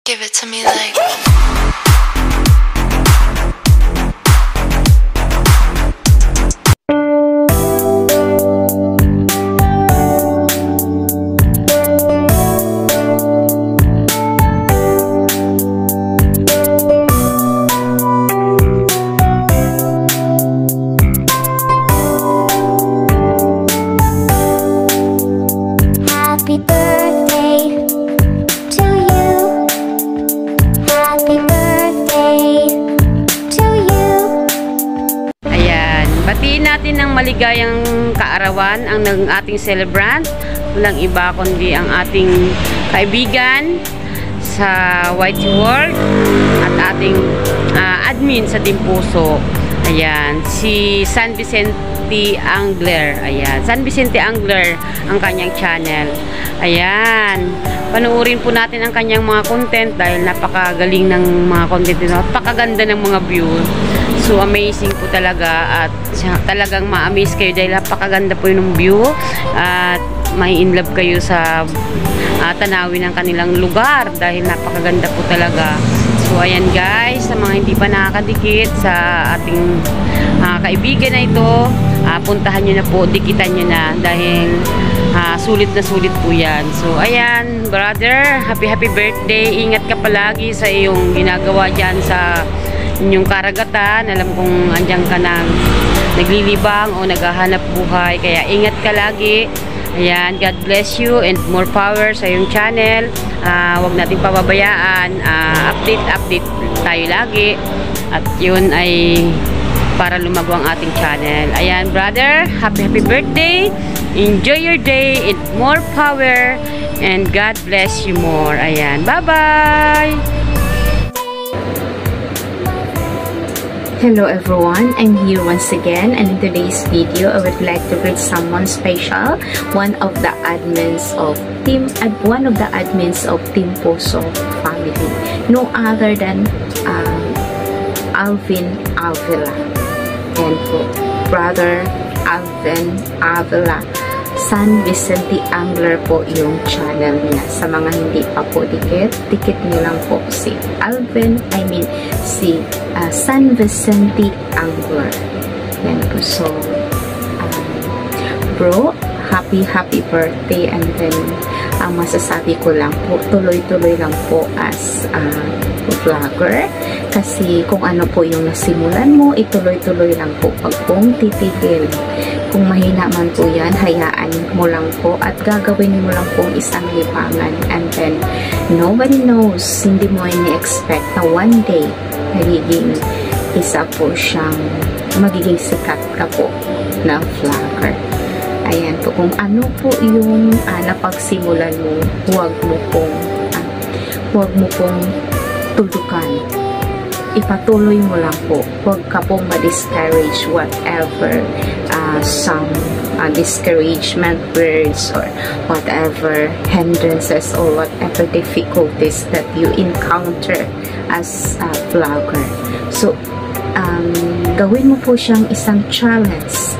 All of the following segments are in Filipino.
Give it to me like Happy birthday to you. Happy birthday to you. Ayan, batiin natin ng maligayang kaarawan ang ng ating celebrant. Walang iba kundi ang ating kaibigan sa White World at ating admin sa Team Puso. Ayan, si San Vicente Angler. Ayan, San Vicente Angler ang kanyang channel. Ayan, panuorin po natin ang kanyang mga content dahil napakagaling ng mga content nito. Napakaganda ng mga view. So, amazing po talaga at talagang ma-amaze kayo dahil napakaganda po yung view at may in love kayo sa tanawin ng kanilang lugar dahil napakaganda po talaga. So, ayan guys, sa mga hindi pa nakakadikit sa ating kaibigan na ito, puntahan nyo na po, dikitan nyo na dahil sulit na sulit po yan. So, ayan, brother, happy birthday. Ingat ka palagi sa iyong ginagawa dyan sa inyong karagatan. Alam kong andyan ka nang naglilibang o naghahanap buhay, kaya ingat ka lagi. Ayan, God bless you and more power sa iyong channel. Huwag nating pababayaan. Update tayo lagi. At yun ay para lumago ang ating channel. Ayan, brother, happy birthday. Enjoy your day and more power. And God bless you more. Ayan, bye-bye! Hello everyone, I'm here once again, and in today's video I would like to greet someone special, one of the admins of Team Puso family, no other than Alvin Avila. And po, brother Alvin Avila, San Vicente Angler po yung channel niya. Sa mga hindi pa po dikit niyo lang po si San Vicente Angler. Yan po. So, bro, happy birthday. And then, ang masasabi ko lang po, tuloy-tuloy lang po as vlogger. Kasi kung ano po yung nasimulan mo, ituloy-tuloy lang po. Pag pong titigil, kung mahina man po yan, hayaan mo lang po at gagawin mo lang pong isang libangan. And then, nobody knows, hindi mo ini-expect na one day, magiging sikat ka po na vlogger. Ayan po, kung ano po yung napagsimulan mo, huwag mo pong tulukan. Ipatuloy mo lang po. Huwag ka pong ma-discourage whatever some discouragement words or whatever hindrances or whatever difficulties that you encounter as a vlogger. So, gawin mo po siyang isang challenge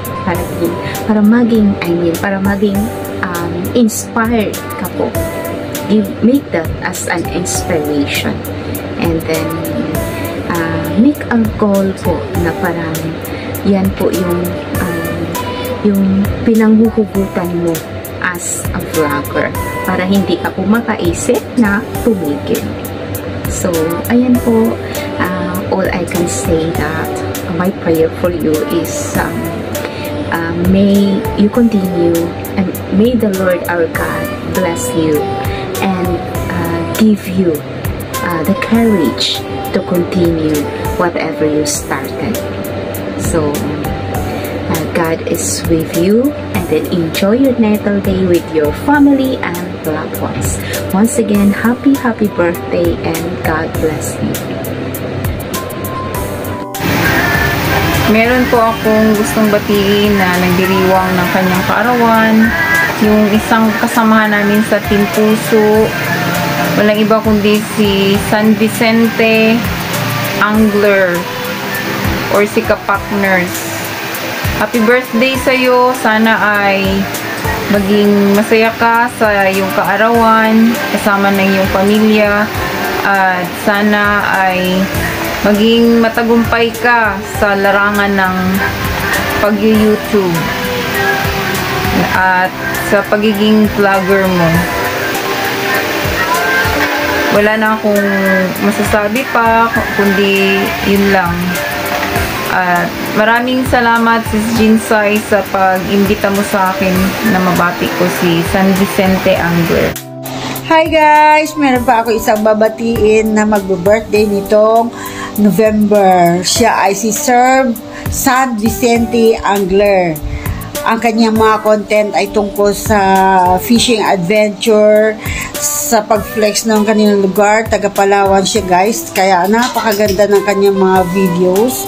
para maging inspired ka po. Make that as an inspiration. And then, make a goal po na parang yan po yung pinanghuhugutan mo as a vlogger para hindi ka po makaisip na tumigil. So, ayan po, all I can say that my prayer for you is may you continue and may the Lord our God bless you and give you the courage to continue whatever you started. So, God is with you, and then enjoy your natal day with your family and loved ones. Once again, happy birthday and God bless you. Meron po akong gustong batiin na nagdiriwang ng kanyang kaarawan, yung isang kasamahan namin sa Team Puso. Walang iba kundi si San Vicente Angler or si Kapak Nurse. Happy birthday sa'yo. Sana ay maging masaya ka sa iyong kaarawan, kasama ng iyong pamilya. at sana ay maging matagumpay ka sa larangan ng pag-YouTube at sa pagiging vlogger mo. Wala na akong masasabi pa, kundi yun lang. At maraming salamat Sis Jinsay sa pag-imbita mo sa akin na mabati ko si San Vicente Angler. Hi guys! Meron pa ako isang babatiin na magbe-birthday nitong November. Siya ay si Sir San Vicente Angler. Ang kanyang mga content ay tungkol sa fishing adventure, sa pag-flex ng kanilang lugar. Taga Palawan siya guys, kaya napakaganda ng kanyang mga videos.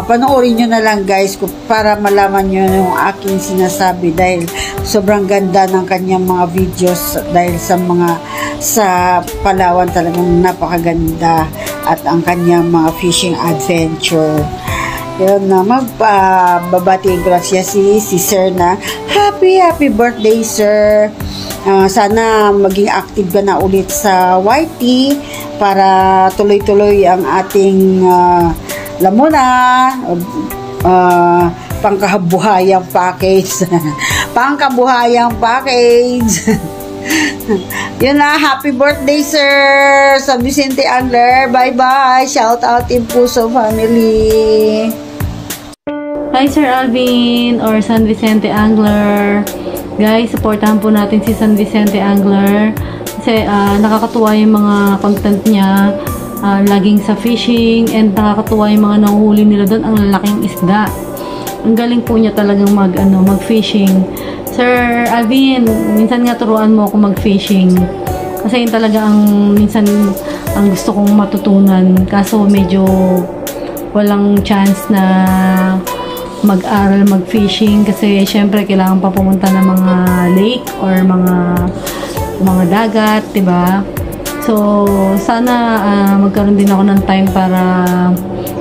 Panoorin nyo na lang guys para malaman nyo yung aking sinasabi, dahil sobrang ganda ng kanyang mga videos, dahil sa Palawan talagang napakaganda at ang kanyang mga fishing adventure. Yun na, magbabatiin ko lang siya si Sir na happy birthday Sir. Sana maging active ka na ulit sa YT para tuloy-tuloy ang ating pangkabuhayang package. Pangkabuhayang package. Yun na, happy birthday Sir San Vicente Angler. Bye-bye. Shout out Team Puso family. Hi Sir Alvin or San Vicente Angler. Guys, supportahan po natin si San Vicente Angler kasi nakakatuwa yung mga content niya, laging sa fishing, and nakakatuwa yung mga nanguhuli nila doon, ang lalaking isda. Ang galing po niya talagang mag-fishing. Sir Alvin, minsan nga turuan mo ako mag-fishing kasi yun talaga minsan ang gusto kong matutunan, kaso medyo walang chance na mag-aral mag-fishing kasi syempre kailangan pa pumunta ng mga lake or mga dagat, diba? So sana magkaroon din ako ng time para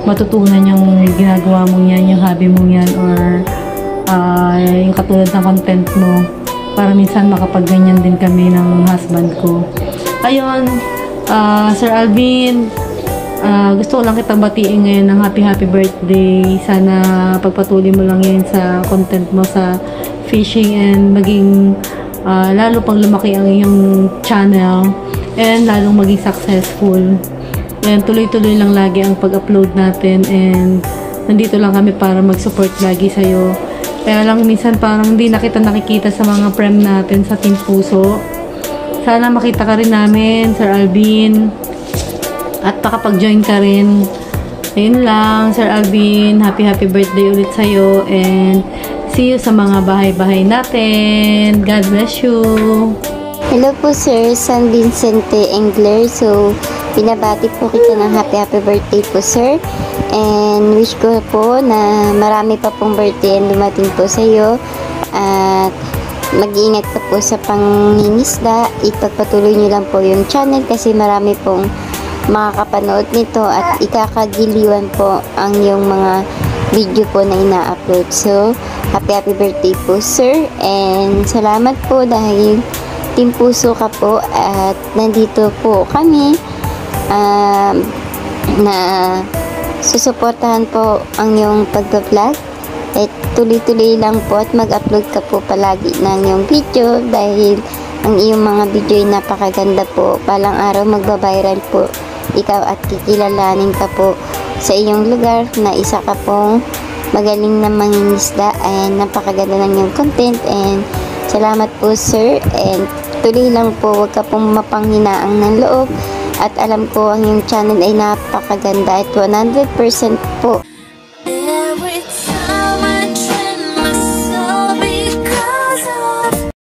matutunan yung ginagawa mong yan, yung hobby mong yan, or yung katulad ng content mo, para minsan makapagganyan din kami ng husband ko. Ayun, Sir Alvin, gusto ko lang kitang batiin ngayon ng happy birthday. Sana pagpatuloy mo lang yan sa content mo sa fishing, and maging lalo pang lumaki ang iyong channel, and lalong maging successful. And tuloy-tuloy lang lagi ang pag-upload natin, and nandito lang kami para mag-support lagi sa'yo. Kaya lang minsan parang hindi na kita nakikita sa mga prem natin sa Team Puso. Sana makita ka rin namin, Sir Alvin, at makapag-join ka rin. Ayun lang, Sir Alvin, happy birthday ulit sa'yo, and see you sa mga bahay-bahay natin. God bless you. Hello po Sir San Vicente Angler. So, binabati po kita ng happy birthday po Sir. And wish ko po na marami pa pong birthday and dumating po sa iyo. At mag-iingat ka po sa pangingisda. Ipagpatuloy niyo lang po yung channel kasi marami pong makakapanood nito at ikakagiliwan po ang yung mga video po na ina-upload. So, happy birthday po Sir, and salamat po dahil Team Puso ka po at nandito po kami na susuportahan po ang yung pag-vlog. At tuloy-tuloy lang po at mag-upload ka po palagi ng yung video dahil ang iyong mga video ay napakaganda po. Balang araw magbabiral po ikaw at kikilalanin ka po sa iyong lugar na isa ka pong magaling na mangingisda, and napakaganda ng iyong content. And salamat po Sir, and tuloy lang po, wag ka pong mapanghinaang ng loob, at alam ko ang iyong channel ay napakaganda at 100% po